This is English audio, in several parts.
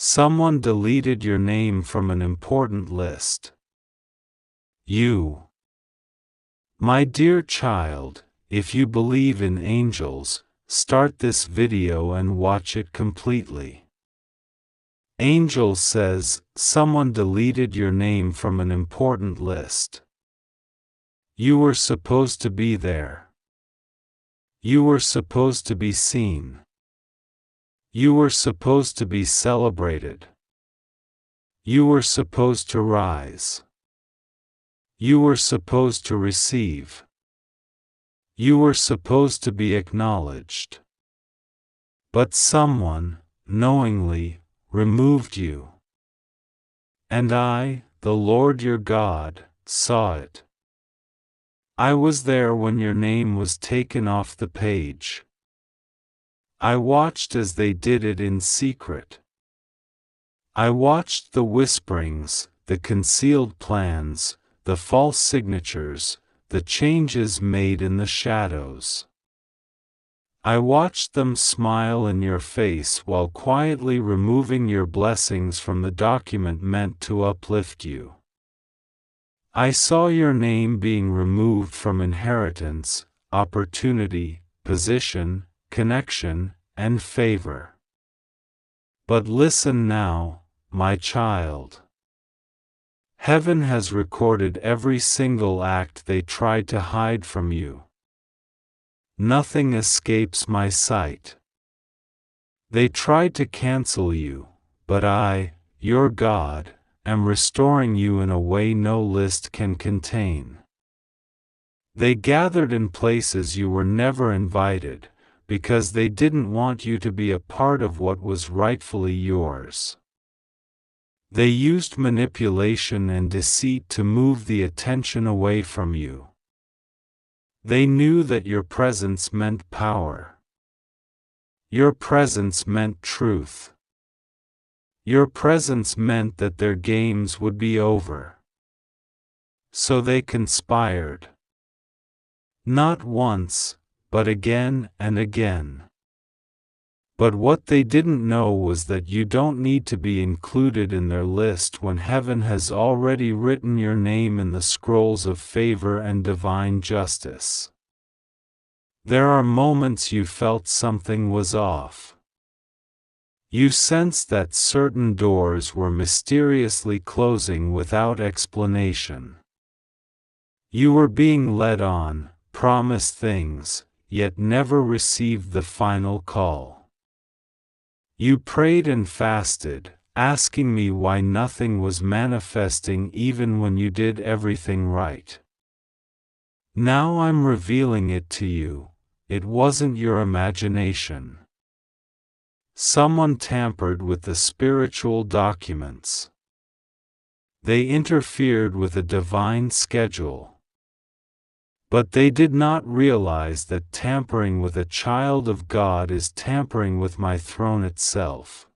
Someone deleted your name from an important list. You. My dear child, if you believe in angels, start this video and watch it completely. Angel says, someone deleted your name from an important list. You were supposed to be there. You were supposed to be seen. You were supposed to be celebrated. You were supposed to rise. You were supposed to receive. You were supposed to be acknowledged. But someone, knowingly, removed you. And I, the Lord your God, saw it. I was there when your name was taken off the page. I watched as they did it in secret. I watched the whisperings, the concealed plans, the false signatures, the changes made in the shadows. I watched them smile in your face while quietly removing your blessings from the document meant to uplift you. I saw your name being removed from inheritance, opportunity, position, connection, and favor. But listen now, my child. Heaven has recorded every single act they tried to hide from you. Nothing escapes my sight. They tried to cancel you, but I, your God, am restoring you in a way no list can contain. They gathered in places you were never invited, because they didn't want you to be a part of what was rightfully yours. They used manipulation and deceit to move the attention away from you. They knew that your presence meant power. Your presence meant truth. Your presence meant that their games would be over. So they conspired. Not once, but again and again. But what they didn't know was that you don't need to be included in their list when heaven has already written your name in the scrolls of favor and divine justice. There are moments you felt something was off. You sensed that certain doors were mysteriously closing without explanation. You were being led on, promised things, yet never received the final call. You prayed and fasted, asking me why nothing was manifesting even when you did everything right. Now I'm revealing it to you. It wasn't your imagination. Someone tampered with the spiritual documents. They interfered with a divine schedule. But they did not realize that tampering with a child of God is tampering with my throne itself.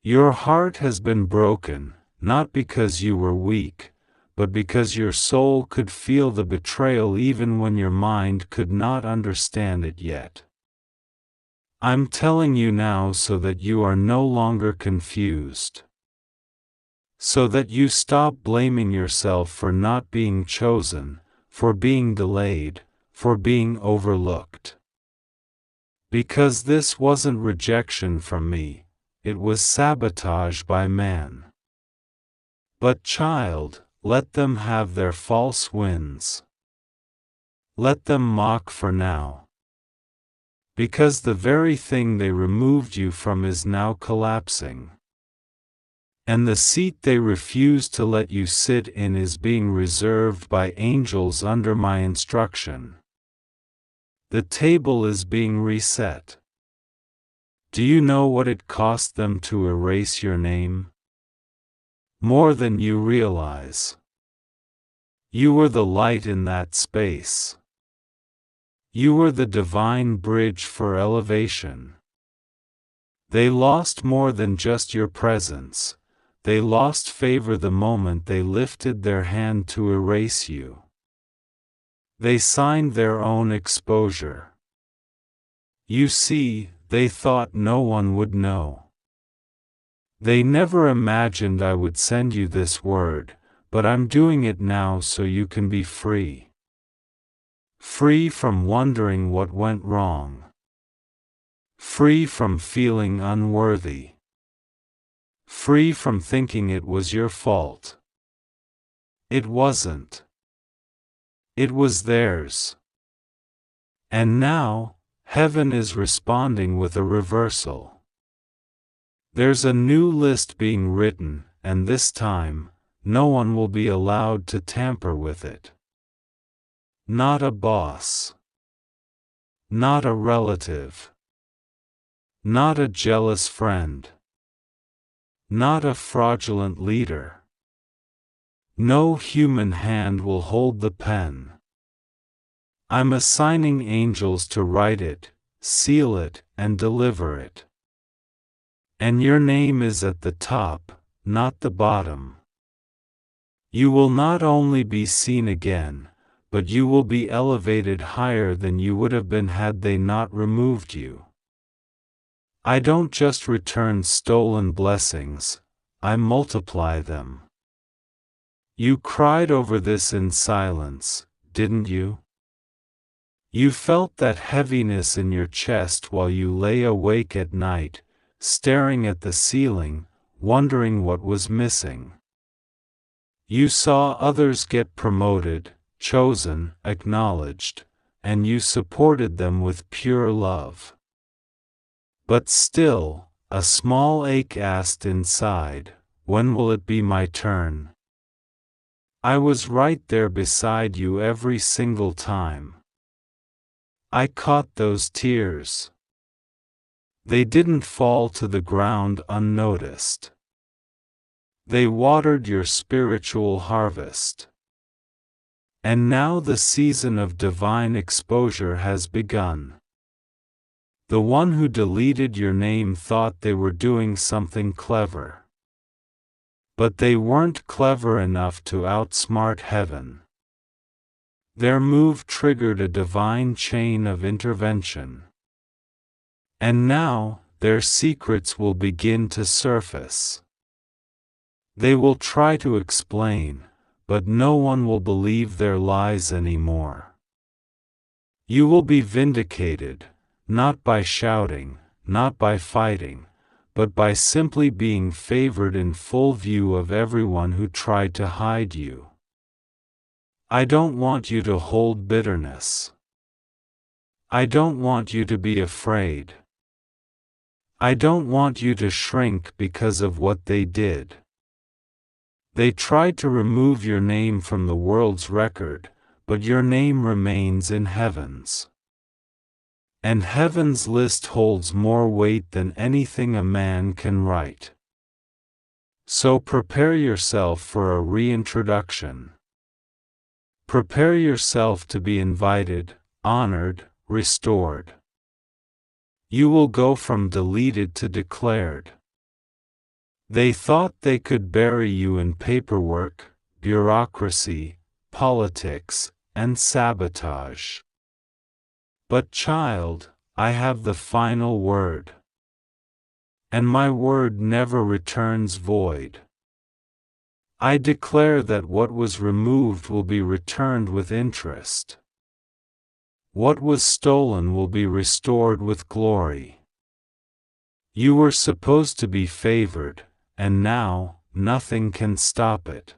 Your heart has been broken, not because you were weak, but because your soul could feel the betrayal even when your mind could not understand it yet. I'm telling you now so that you are no longer confused. So that you stop blaming yourself for not being chosen, for being delayed, for being overlooked. Because this wasn't rejection from me, it was sabotage by man. But child, let them have their false wins. Let them mock for now. Because the very thing they removed you from is now collapsing. And the seat they refuse to let you sit in is being reserved by angels under my instruction. The table is being reset. Do you know what it cost them to erase your name? More than you realize. You were the light in that space. You were the divine bridge for elevation. They lost more than just your presence. They lost favor the moment they lifted their hand to erase you. They signed their own exposure. You see, they thought no one would know. They never imagined I would send you this word, but I'm doing it now so you can be free. Free from wondering what went wrong. Free from feeling unworthy. Free from thinking it was your fault. It wasn't. It was theirs. And now, heaven is responding with a reversal. There's a new list being written, and this time, no one will be allowed to tamper with it. Not a boss. Not a relative. Not a jealous friend. Not a fraudulent leader. No human hand will hold the pen. I'm assigning angels to write it, seal it, and deliver it. And your name is at the top, not the bottom. You will not only be seen again, but you will be elevated higher than you would have been had they not removed you. I don't just return stolen blessings, I multiply them. You cried over this in silence, didn't you? You felt that heaviness in your chest while you lay awake at night, staring at the ceiling, wondering what was missing. You saw others get promoted, chosen, acknowledged, and you supported them with pure love. But still, a small ache asked inside, when will it be my turn? I was right there beside you every single time. I caught those tears. They didn't fall to the ground unnoticed. They watered your spiritual harvest. And now the season of divine exposure has begun. The one who deleted your name thought they were doing something clever. But they weren't clever enough to outsmart heaven. Their move triggered a divine chain of intervention. And now, their secrets will begin to surface. They will try to explain, but no one will believe their lies anymore. You will be vindicated, not by shouting, not by fighting, but by simply being favored in full view of everyone who tried to hide you. I don't want you to hold bitterness. I don't want you to be afraid. I don't want you to shrink because of what they did. They tried to remove your name from the world's record, but your name remains in heaven's. And heaven's list holds more weight than anything a man can write. So prepare yourself for a reintroduction. Prepare yourself to be invited, honored, restored. You will go from deleted to declared. They thought they could bury you in paperwork, bureaucracy, politics, and sabotage. But child, I have the final word. And my word never returns void. I declare that what was removed will be returned with interest. What was stolen will be restored with glory. You were supposed to be favored, and now, nothing can stop it.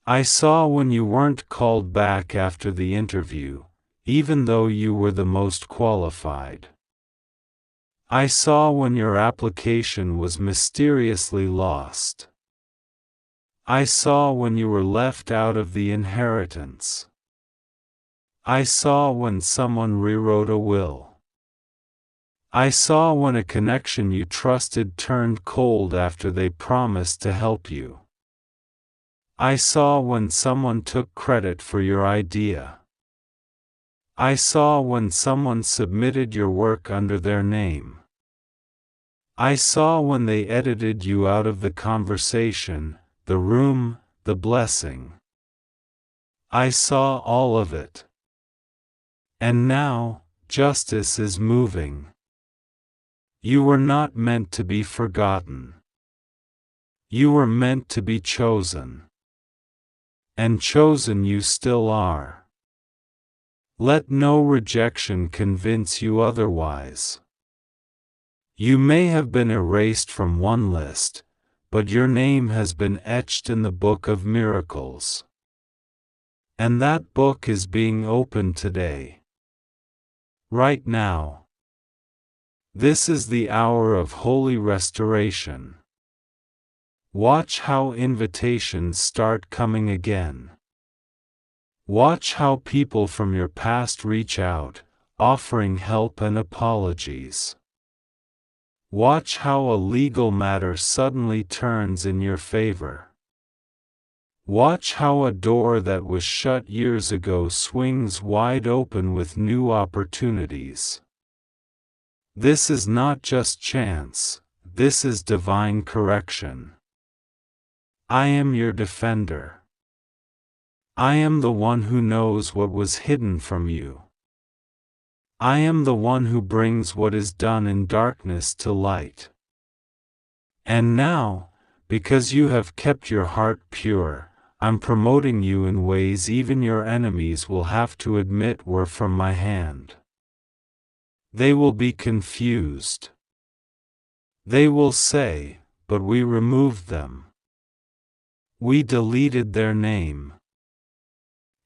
I saw when you weren't called back after the interview, even though you were the most qualified. I saw when your application was mysteriously lost. I saw when you were left out of the inheritance. I saw when someone rewrote a will. I saw when a connection you trusted turned cold after they promised to help you. I saw when someone took credit for your idea. I saw when someone submitted your work under their name. I saw when they edited you out of the conversation, the room, the blessing. I saw all of it. And now, justice is moving. You were not meant to be forgotten. You were meant to be chosen. And chosen you still are. Let no rejection convince you otherwise. You may have been erased from one list, but your name has been etched in the book of miracles. And that book is being opened today. Right now. This is the hour of holy restoration. Watch how invitations start coming again. Watch how people from your past reach out, offering help and apologies. Watch how a legal matter suddenly turns in your favor. Watch how a door that was shut years ago swings wide open with new opportunities. This is not just chance, this is divine correction. I am your defender. I am the one who knows what was hidden from you. I am the one who brings what is done in darkness to light. And now, because you have kept your heart pure, I'm promoting you in ways even your enemies will have to admit were from my hand. They will be confused. They will say, but we removed them. We deleted their name.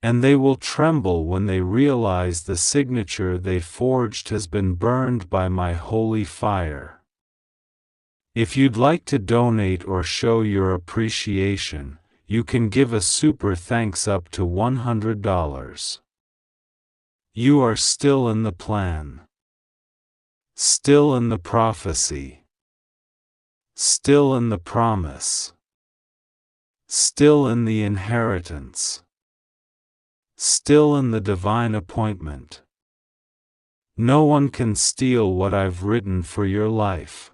And they will tremble when they realize the signature they forged has been burned by my holy fire. If you'd like to donate or show your appreciation, you can give a super thanks up to $100. You are still in the plan. Still in the prophecy. Still in the promise. Still in the inheritance. Still in the divine appointment. No one can steal what I've written for your life.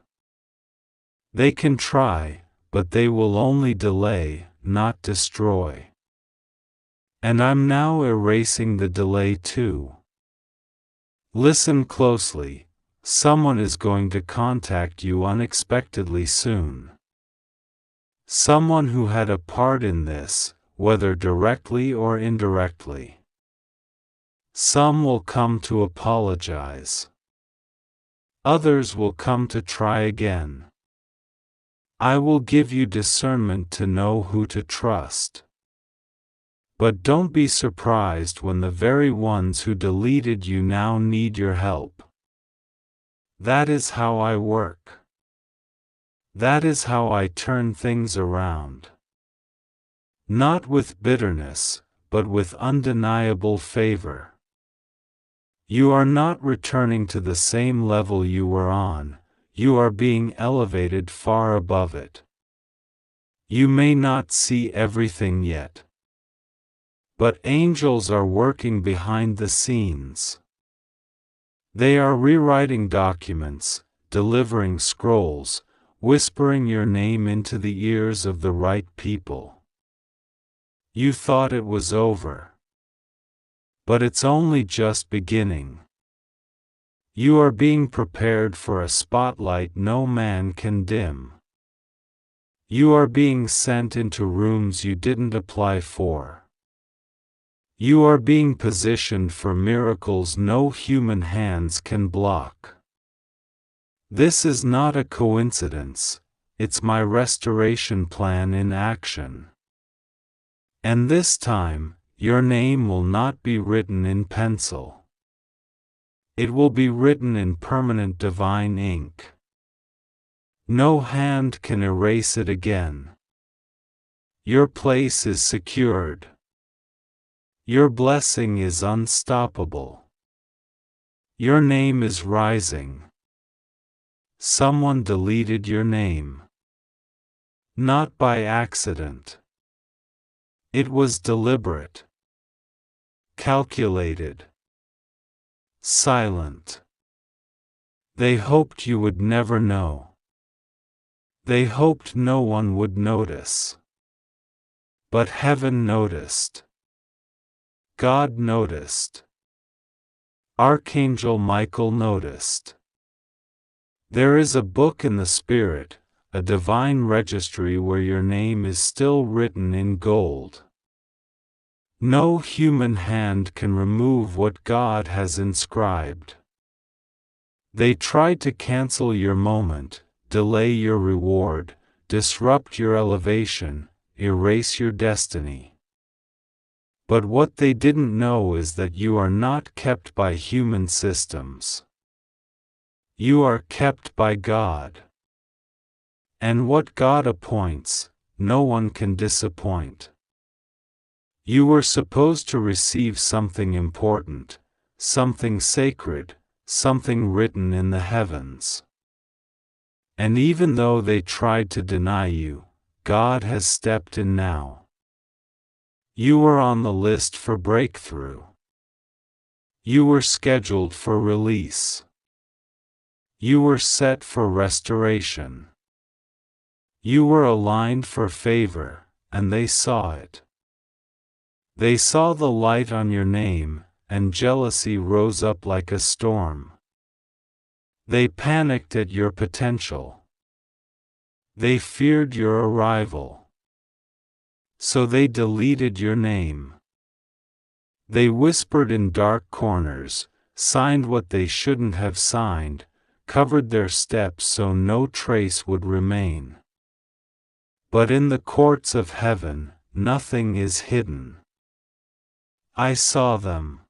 They can try, but they will only delay, not destroy. And I'm now erasing the delay too. Listen closely, someone is going to contact you unexpectedly soon. Someone who had a part in this, whether directly or indirectly. Some will come to apologize. Others will come to try again. I will give you discernment to know who to trust. But don't be surprised when the very ones who deleted you now need your help. That is how I work. That is how I turn things around. Not with bitterness, but with undeniable favor. You are not returning to the same level you were on, you are being elevated far above it. You may not see everything yet. But angels are working behind the scenes. They are rewriting documents, delivering scrolls, whispering your name into the ears of the right people. You thought it was over. But it's only just beginning. You are being prepared for a spotlight no man can dim. You are being sent into rooms you didn't apply for. You are being positioned for miracles no human hands can block. This is not a coincidence, it's my restoration plan in action. And this time, your name will not be written in pencil. It will be written in permanent divine ink. No hand can erase it again. Your place is secured. Your blessing is unstoppable. Your name is rising. Someone deleted your name. Not by accident. It was deliberate. Calculated. Silent. They hoped you would never know. They hoped no one would notice. But heaven noticed. God noticed. Archangel Michael noticed. There is a book in the Spirit, a divine registry where your name is still written in gold. No human hand can remove what God has inscribed. They tried to cancel your moment, delay your reward, disrupt your elevation, erase your destiny. But what they didn't know is that you are not kept by human systems. You are kept by God. And what God appoints, no one can disappoint. You were supposed to receive something important, something sacred, something written in the heavens. And even though they tried to deny you, God has stepped in now. You were on the list for breakthrough. You were scheduled for release. You were set for restoration. You were aligned for favor, and they saw it. They saw the light on your name, and jealousy rose up like a storm. They panicked at your potential. They feared your arrival. So they deleted your name. They whispered in dark corners, signed what they shouldn't have signed, covered their steps so no trace would remain. But in the courts of heaven, nothing is hidden. I saw them.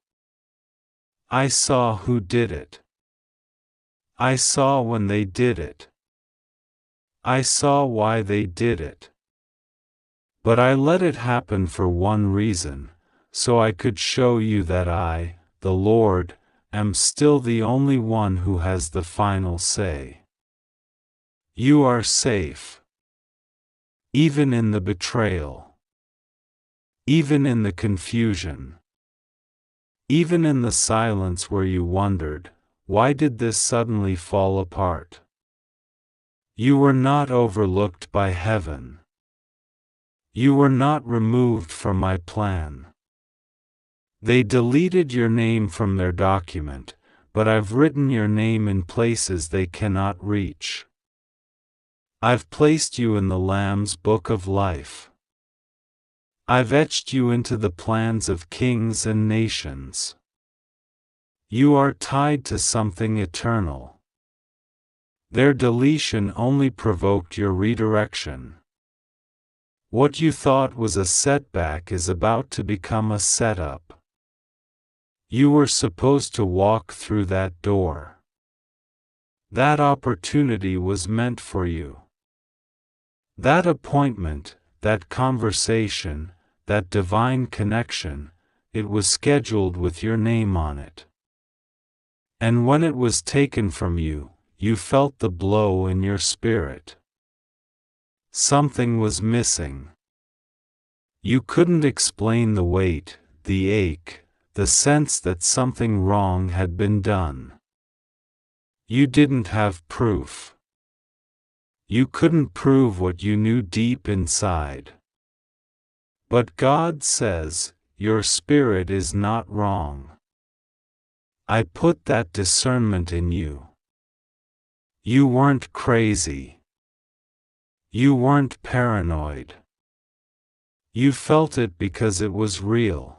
I saw who did it. I saw when they did it. I saw why they did it. But I let it happen for one reason, so I could show you that I, the Lord, am still the only one who has the final say. You are safe. Even in the betrayal. Even in the confusion. Even in the silence where you wondered, why did this suddenly fall apart? You were not overlooked by heaven. You were not removed from my plan. They deleted your name from their document, but I've written your name in places they cannot reach. I've placed you in the Lamb's Book of Life. I've etched you into the plans of kings and nations. You are tied to something eternal. Their deletion only provoked your redirection. What you thought was a setback is about to become a setup. You were supposed to walk through that door. That opportunity was meant for you. That appointment, that conversation, that divine connection, it was scheduled with your name on it. And when it was taken from you, you felt the blow in your spirit. Something was missing. You couldn't explain the weight, the ache, the sense that something wrong had been done. You didn't have proof. You couldn't prove what you knew deep inside. But God says, your spirit is not wrong. I put that discernment in you. You weren't crazy. You weren't paranoid. You felt it because it was real.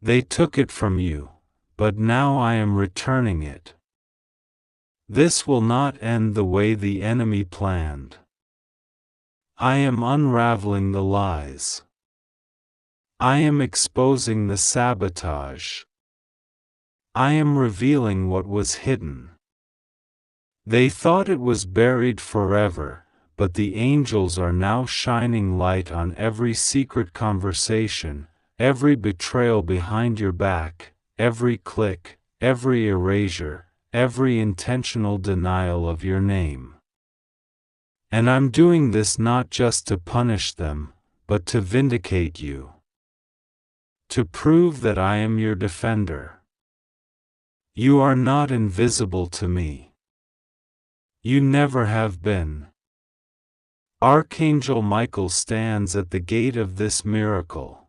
They took it from you, but now I am returning it. This will not end the way the enemy planned. I am unraveling the lies. I am exposing the sabotage. I am revealing what was hidden. They thought it was buried forever, but the angels are now shining light on every secret conversation, every betrayal behind your back, every click, every erasure, every intentional denial of your name. And I'm doing this not just to punish them, but to vindicate you. To prove that I am your defender. You are not invisible to me. You never have been. Archangel Michael stands at the gate of this miracle.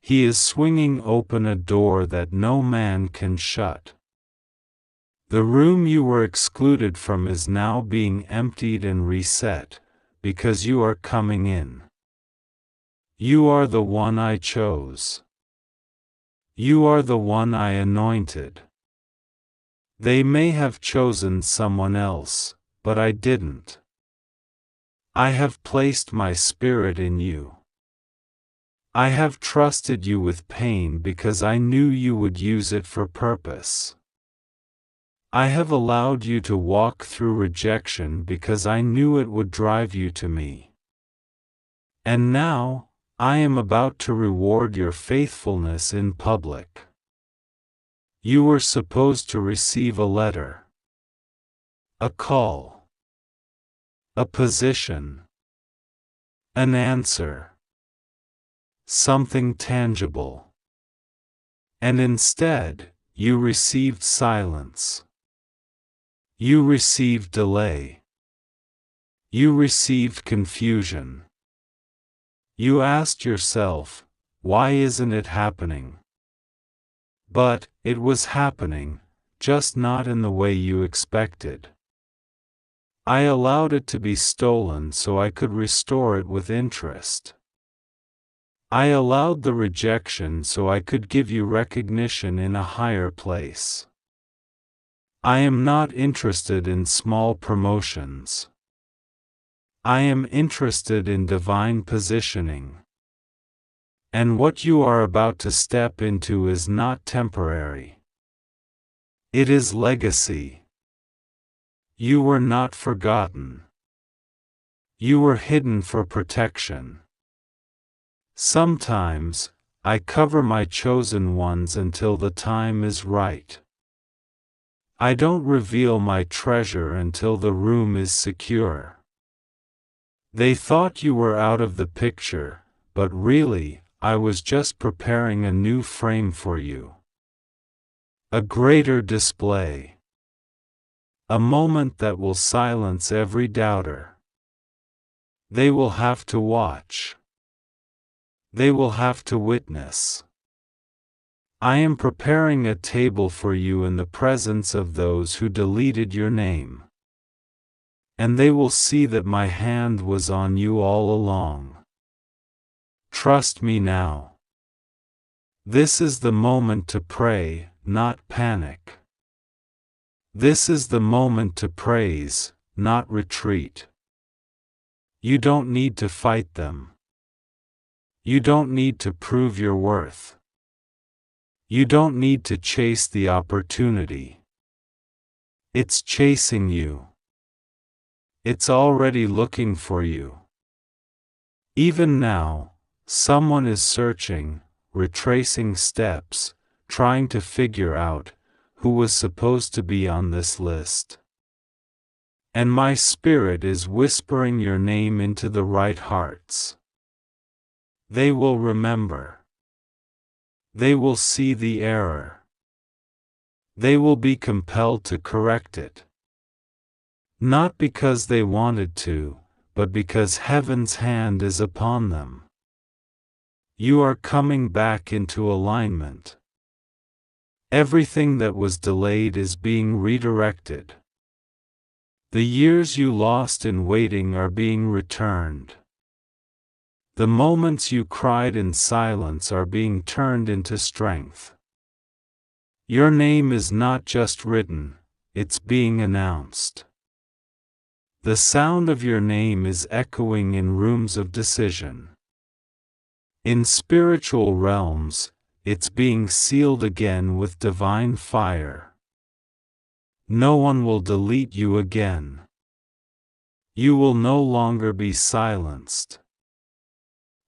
He is swinging open a door that no man can shut. The room you were excluded from is now being emptied and reset, because you are coming in. You are the one I chose. You are the one I anointed. They may have chosen someone else, but I didn't. I have placed my Spirit in you. I have trusted you with pain because I knew you would use it for purpose. I have allowed you to walk through rejection because I knew it would drive you to me. And now, I am about to reward your faithfulness in public. You were supposed to receive a letter, a call, a position, an answer, something tangible. And instead, you received silence. You received delay. You received confusion. You asked yourself, why isn't it happening? But, it was happening, just not in the way you expected. I allowed it to be stolen so I could restore it with interest. I allowed the rejection so I could give you recognition in a higher place. I am not interested in small promotions. I am interested in divine positioning. And what you are about to step into is not temporary. It is legacy. You were not forgotten. You were hidden for protection. Sometimes, I cover my chosen ones until the time is right. I don't reveal my treasure until the room is secure. They thought you were out of the picture, but really, I was just preparing a new frame for you. A greater display. A moment that will silence every doubter. They will have to watch. They will have to witness. I am preparing a table for you in the presence of those who deleted your name. And they will see that my hand was on you all along. Trust me now. This is the moment to pray, not panic. This is the moment to praise, not retreat. You don't need to fight them. You don't need to prove your worth. You don't need to chase the opportunity. It's chasing you. It's already looking for you. Even now, someone is searching, retracing steps, trying to figure out who was supposed to be on this list. And my Spirit is whispering your name into the right hearts. They will remember. They will see the error. They will be compelled to correct it. Not because they wanted to, but because Heaven's hand is upon them. You are coming back into alignment. Everything that was delayed is being redirected. The years you lost in waiting are being returned. The moments you cried in silence are being turned into strength. Your name is not just written, it's being announced. The sound of your name is echoing in rooms of decision. In spiritual realms, it's being sealed again with divine fire. No one will delete you again. You will no longer be silenced.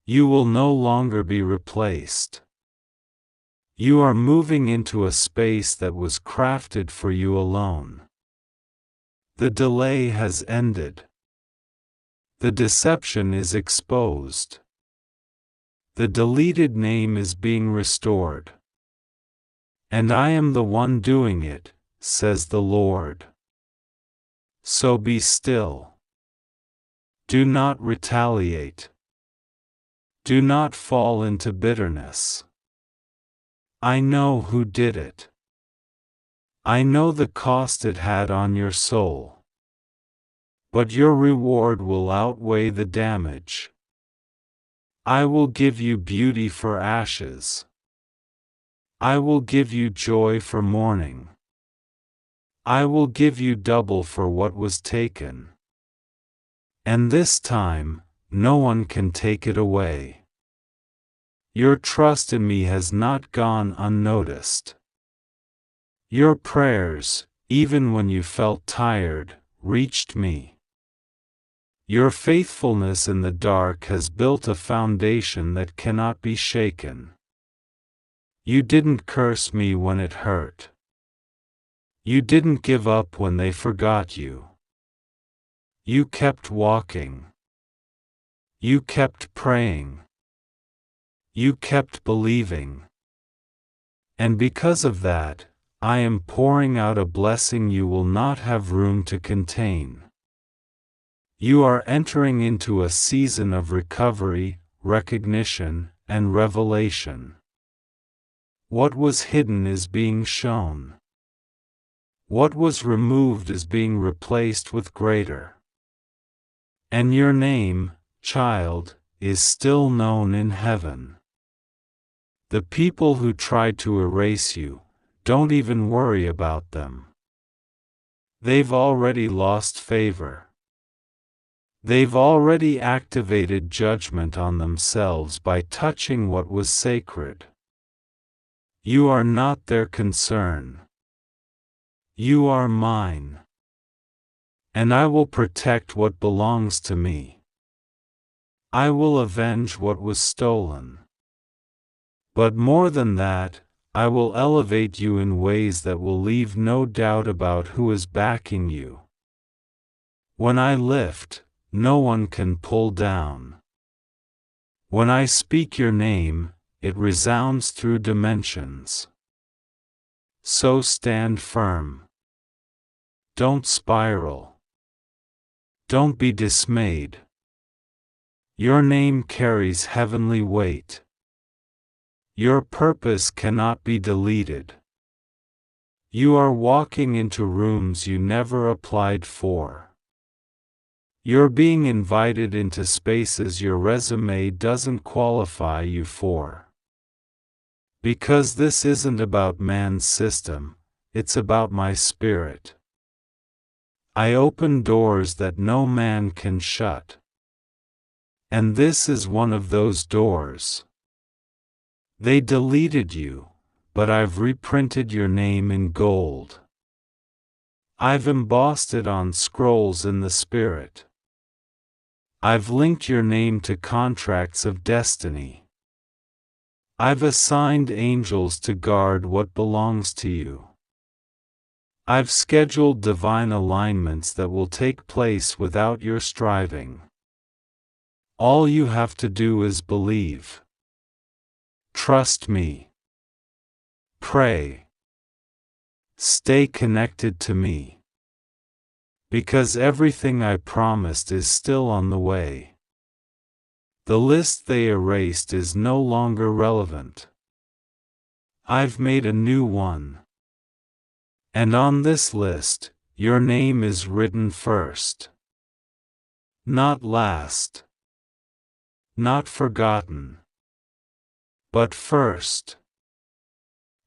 You will no longer be replaced. You are moving into a space that was crafted for you alone. The delay has ended. The deception is exposed. The deleted name is being restored. And I am the one doing it, says the Lord. So be still. Do not retaliate. Do not fall into bitterness. I know who did it. I know the cost it had on your soul. But your reward will outweigh the damage. I will give you beauty for ashes. I will give you joy for mourning. I will give you double for what was taken. And this time, no one can take it away. Your trust in me has not gone unnoticed. Your prayers, even when you felt tired, reached me. Your faithfulness in the dark has built a foundation that cannot be shaken. You didn't curse me when it hurt. You didn't give up when they forgot you. You kept walking. You kept praying. You kept believing. And because of that, I am pouring out a blessing you will not have room to contain. You are entering into a season of recovery, recognition, and revelation. What was hidden is being shown. What was removed is being replaced with greater. And your name, child, is still known in heaven. The people who tried to erase you, don't even worry about them. They've already lost favor. They've already activated judgment on themselves by touching what was sacred. You are not their concern. You are mine. And I will protect what belongs to me. I will avenge what was stolen. But more than that, I will elevate you in ways that will leave no doubt about who is backing you. When I lift, no one can pull down. When I speak your name, it resounds through dimensions. So stand firm. Don't spiral. Don't be dismayed. Your name carries heavenly weight. Your purpose cannot be deleted. You are walking into rooms you never applied for. You're being invited into spaces your resume doesn't qualify you for. Because this isn't about man's system, it's about my spirit. I open doors that no man can shut. And this is one of those doors. They deleted you, but I've reprinted your name in gold. I've embossed it on scrolls in the spirit. I've linked your name to contracts of destiny. I've assigned angels to guard what belongs to you. I've scheduled divine alignments that will take place without your striving. All you have to do is believe. Trust me. Pray. Stay connected to me. Because everything I promised is still on the way. The list they erased is no longer relevant. I've made a new one. And on this list, your name is written first. Not last. Not forgotten. But first.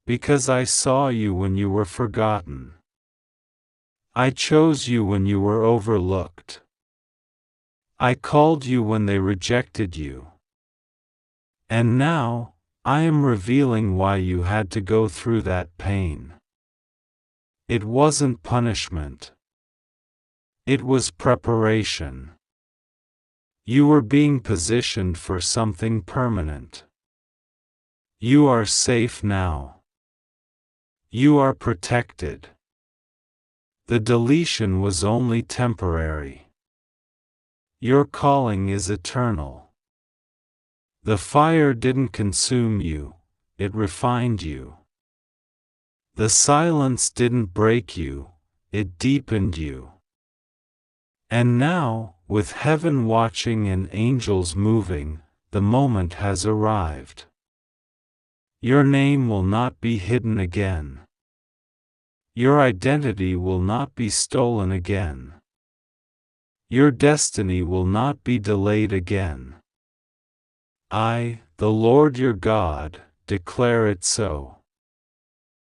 Because I saw you when you were forgotten. I chose you when you were overlooked. I called you when they rejected you. And now, I am revealing why you had to go through that pain. It wasn't punishment. It was preparation. You were being positioned for something permanent. You are safe now. You are protected. The deletion was only temporary. Your calling is eternal. The fire didn't consume you, it refined you. The silence didn't break you, it deepened you. And now, with heaven watching and angels moving, the moment has arrived. Your name will not be hidden again. Your identity will not be stolen again. Your destiny will not be delayed again. I, the Lord your God, declare it so.